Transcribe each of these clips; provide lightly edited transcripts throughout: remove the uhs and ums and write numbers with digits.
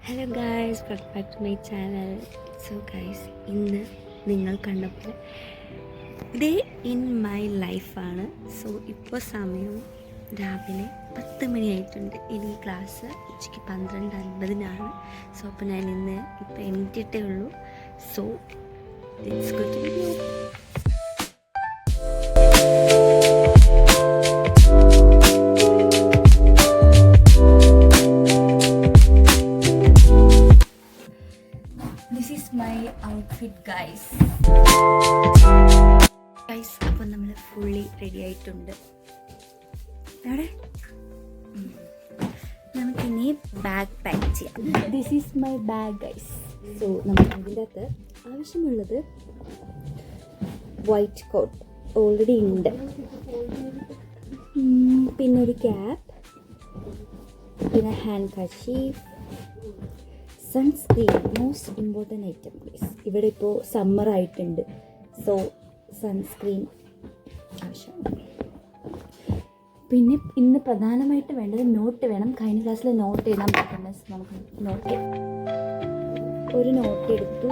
Hello guys, welcome back to my channel. So guys, ഇന്ന് നിങ്ങൾ കണ്ടപ്പോൾ ഡേ ഇൻ മൈ ലൈഫാണ്. സോ ഇപ്പോൾ സമയം രാവിലെ 10 മണിയായിട്ടുണ്ട്. എനിക്ക് ക്ലാസ് ഉച്ചയ്ക്ക് 12:50 സോ അപ്പോൾ ഞാൻ ഇന്ന് ഇപ്പോൾ എണീറ്റിട്ടേ ഉള്ളൂ. So let's go to video. This is my outfit guys. അപ്പോൾ നമ്മൾ ഫുള്ളി റെഡി ആയിട്ടുണ്ട്. നമുക്കിനി ബാഗ് പാക്ക് ചെയ്യാം. This is my bag guys. So നമുക്ക് അതിൻ്റെ അകത്ത് ആവശ്യമുള്ളത് വൈറ്റ് കോട്ട് ഓൾറെഡി ഉണ്ട്, പിന്നെ ഒരു ക്യാപ്പ്, പിന്നെ hand kerchief, sunscreen, most important item please. ഇവിടെ ഇപ്പോൾ സമ്മർ ആയിട്ടുണ്ട്, സോ സൺസ്ക്രീൻ ആവശ്യമാണ്. പിന്നെ ഇന്ന് പ്രധാനമായിട്ട് വേണ്ടത് നോട്ട് വേണം. കഴിഞ്ഞ ക്ലാസ്സിൽ നോട്ട് എഴുതാൻ പറ്റുന്ന നമുക്ക് നോട്ട് ഒരു നോട്ട് എടുത്തു.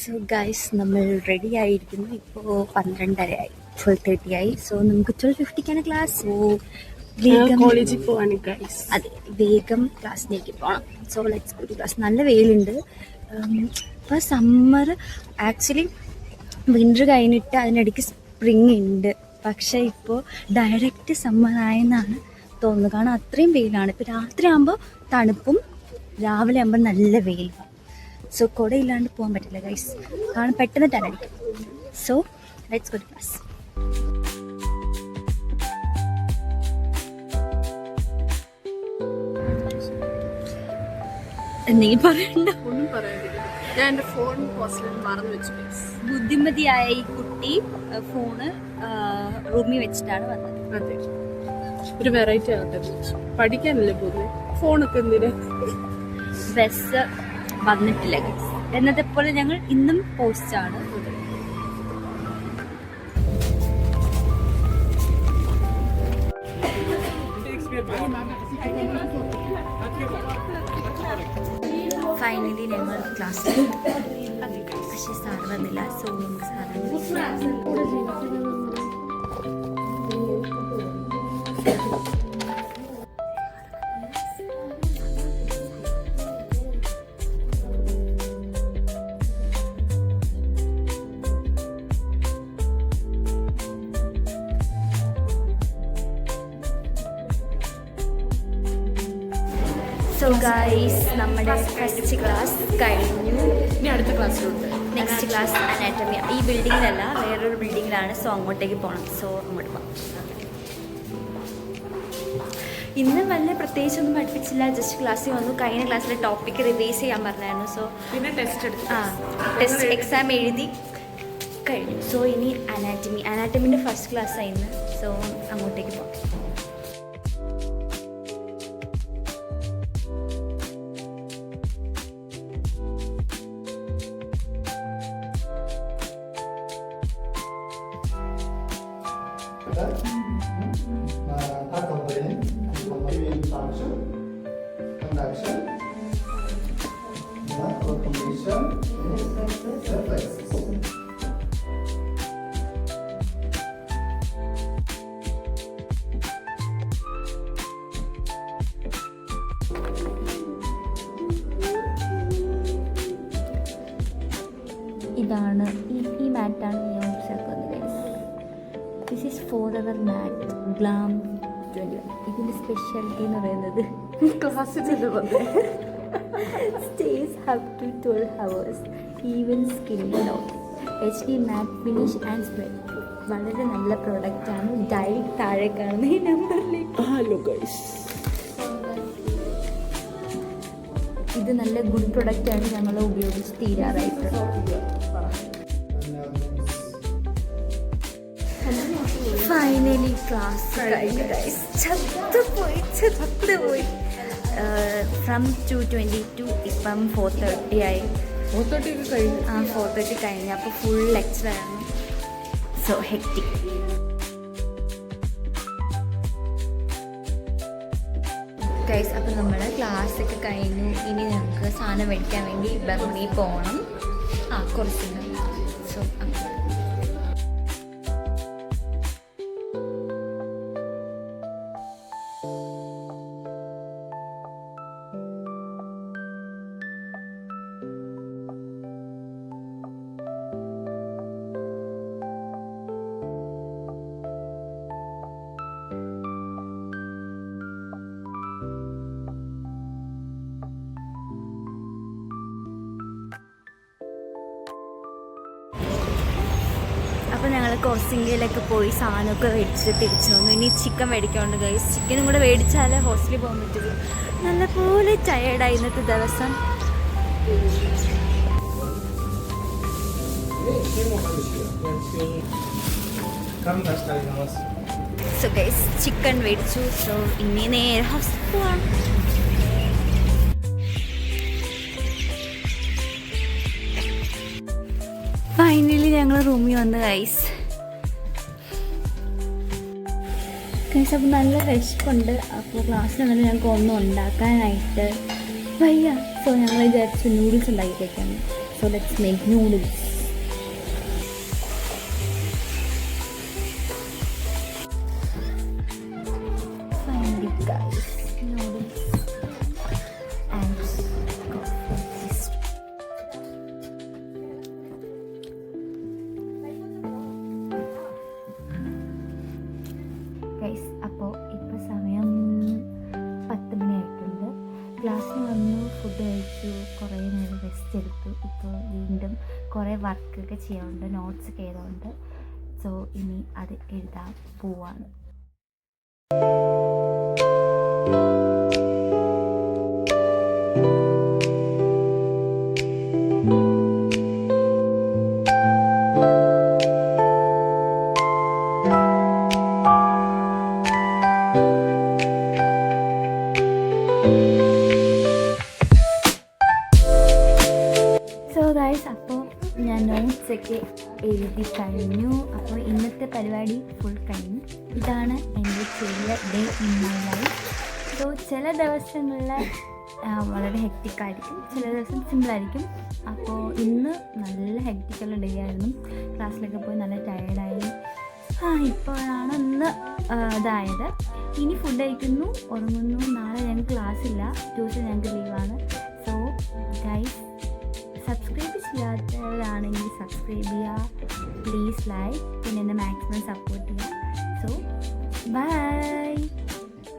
സോ ഗൈസ്, നമ്മൾ റെഡി ആയിരിക്കുന്നു. ഇപ്പോൾ 12:30 ആയി, 12:30 ആയി. സോ നമുക്ക് 12:50 ക്ലാസ്. സോ വേഗം കോളേജിൽ പോവാണ് ഗൈസ്. അതെ, വേഗം ക്ലാസ്സിലേക്ക് പോകണം. So let's go to class. നല്ല വെയിലുണ്ട്. ഇപ്പോൾ സമ്മർ ആക്ച്വലി വിൻ്റർ കഴിഞ്ഞിട്ട് അതിനിടയ്ക്ക് സ്പ്രിങ് ഉണ്ട്, പക്ഷേ ഇപ്പോൾ ഡയറക്റ്റ് സമ്മർ ആയെന്നാണ് തോന്നുന്നത്. കാരണം അത്രയും വെയിലാണ്. ഇപ്പോൾ രാത്രി ആകുമ്പോൾ തണുപ്പും രാവിലെ ആകുമ്പോൾ നല്ല വെയിലും. സോ കുട ഇല്ലാണ്ട് പോകാൻ പറ്റില്ല ഗൈസ്, കാരണം പെട്ടെന്ന് ടനടിക്കും. So let's go to class. എന്തെങ്കിലും പറയണ്ട? ഒന്നും പറയാനില്ല. ഞാൻ എൻ്റെ ഫോൺ ഹോസ്റ്റലിൽ മറന്നു വെച്ചു ഗൈസ്. ബുദ്ധിമതിയായ ഈ കുട്ടി ഫോണ് റൂമിൽ വെച്ചിട്ടാണ് വന്നത്. അതെ, ഒരു വെറൈറ്റി ആകട്ടെ. പഠിക്കാനല്ലേ പൊതുവെ ഫോണൊക്കെ എന്തിനാ. ബസ് വന്നിട്ടില്ല ഗൈസ്. എന്നതേപോലെ ഞങ്ങൾ ഇന്നും പോസ്റ്റാണ്. ഫൈനലി ഞങ്ങൾ ക്ലാസ്സിൽ, പക്ഷേ സാർ വന്നില്ല. സോ നമുക്ക് സോ ഗൈസ്, നമ്മുടെ ഫസ്റ്റ് ക്ലാസ് കഴിഞ്ഞു. ഇനി അടുത്ത ക്ലാസ്സിലുണ്ട്. Next class anatomy. ഈ ബിൽഡിങ്ങിലല്ല, വേറൊരു ബിൽഡിങ്ങിലാണ്. സോ അങ്ങോട്ടേക്ക് പോകണം. സോ അങ്ങോട്ട് പോകാം. ഇന്ന് വല്ല പ്രത്യേകിച്ചൊന്നും പഠിപ്പിച്ചില്ല, ജസ്റ്റ് ക്ലാസ്സിൽ വന്നു. കഴിഞ്ഞ ക്ലാസ്സിലെ ടോപ്പിക്ക് റിവൈസ് ചെയ്യാൻ പറഞ്ഞായിരുന്നു. സോ പിന്നെ ടെസ്റ്റ് എടുത്തു. ടെസ്റ്റ് എക്സാം എഴുതി കഴിഞ്ഞു. സോ ഇനി അനാറ്റമിൻ്റെ ഫസ്റ്റ് ക്ലാസ് ആയിരുന്നു. സോ അങ്ങോട്ടേക്ക് പോകാം. Function, conduction, automation, reflexes. ഇതാണ് ഈ മാറ്റാണ് ഞാൻ ചേർക്കുന്നത്. This is 4-hour matte, glam 21. ഇതിൻ്റെ സ്പെഷ്യാലിറ്റി എന്ന് പറയുന്നത് ക്ലാസ്സിൽ stays up to 12 hours, even skin down, HD matte finish and smell. വളരെ നല്ല പ്രൊഡക്റ്റാണ്. ഡയറക്റ്റ് താഴെ കാണുന്ന ഈ നമ്പറിലേക്ക്. ഹലോ ഗൈസ്, ഇത് നല്ല ഗുഡ് പ്രൊഡക്റ്റാണ്. ഞങ്ങൾ ഉപയോഗിച്ച് തീരാറായിട്ട്. ഫൈനലി ക്ലാസ് ചത്തുപോയി. ഫ്രം 2:22 ഇപ്പം 4:30 ആയി. 4:30 ഒക്കെ കഴിഞ്ഞു. 4:30 കഴിഞ്ഞു. അപ്പോൾ ഫുൾ ലെക്ചറായിരുന്നു. So hectic. ഗൈസ്, അപ്പോൾ നമ്മൾ ക്ലാസ്സൊക്കെ കഴിഞ്ഞു. ഇനി ഞങ്ങൾക്ക് സാധനം മേടിക്കാൻ വേണ്ടി ബർമണിയിൽ പോകണം. കുറച്ചുണ്ട്. സോ അപ്പോൾ ഞങ്ങൾ കോർസിംഗയിലൊക്കെ പോയി സാധനമൊക്കെ മേടിച്ച് തിരിച്ചു വന്നു. ഇനി ചിക്കൻ മേടിക്കാറുണ്ട് ഗൈസ്. ചിക്കനും കൂടെ മേടിച്ചാലേ ഹോസ്റ്റലിൽ പോകാൻ പറ്റുള്ളൂ. നല്ലപോലെ ടയേർഡായി ഇന്നത്തെ ദിവസം. സോ ഗൈസ്, ചിക്കൻ മേടിച്ചു. സോ ഇനി നേരെ ഹോസ്റ്റലിൽ പോവാം. ഫൈനലി ഞങ്ങൾ റൂമിൽ വന്ന് ഗൈസ്. അപ്പോൾ നല്ല വിശപ്പുണ്ട്. അപ്പോൾ ക്ലാസ്സിൽ വന്നിട്ട് ഞങ്ങൾക്ക് ഒന്നും ഉണ്ടാക്കാനായിട്ട് വയ്യ. സോ ഞങ്ങൾ വിചാരിച്ചു നൂഡിൽസ് ഉണ്ടാക്കി കഴിക്കാമെന്ന്. So let's make noodles. Finally guys, noodles and guys. അപ്പോൾ ഇപ്പോൾ സമയം 10 മണിയായിട്ടുണ്ട്. ക്ലാസ്സിൽ വന്നു, ഫുഡ് കഴിച്ചു, കുറേ നേരം റെസ്റ്റ് എടുത്തു. ഇപ്പോൾ വീണ്ടും കുറേ വർക്കൊക്കെ ചെയ്യാറുണ്ട്, നോട്ട്സൊക്കെ ചെയ്തുകൊണ്ട്. സോ ഇനി അത് എഴുതാൻ പോവാണ്. അപ്പോൾ ഞാൻ നോട്ട്സൊക്കെ എഴുതി കഴിഞ്ഞു. അപ്പോൾ ഇന്നത്തെ പരിപാടി ഫുൾ കഴിഞ്ഞു. ഇതാണ് എൻ്റെ ചെറിയ day in my life. So ചില ദിവസങ്ങളിൽ വളരെ ഹെക്റ്റിക്കായിരിക്കും, ചില ദിവസം സിമ്പിളായിരിക്കും. അപ്പോൾ ഇന്ന് നല്ല ഹെക്റ്റിക്കുള്ള ഡേ ആയിരുന്നു. ക്ലാസ്സിലൊക്കെ പോയി നല്ല ടയേർഡായി. ഇപ്പോഴാണ് ഒന്ന് ഇതായത്. ഇനി ഫുഡ് കഴിക്കുന്നു, ഉറങ്ങുന്നു. നാളെ ഞങ്ങൾക്ക് ക്ലാസ്സില്ല, ട്യൂഷൻ ഞങ്ങൾക്ക് ലീവാണ്. സോ ഗൈസ്, സബ്സ്ക്രൈബ് ചെയ്യാത്തവരാണെങ്കിൽ സബ്സ്ക്രൈബ് ചെയ്യുക, പ്ലീസ് ലൈക്ക്, പിന്നെ എന്നെ മാക്സിമം സപ്പോർട്ട് ചെയ്യുക. So by.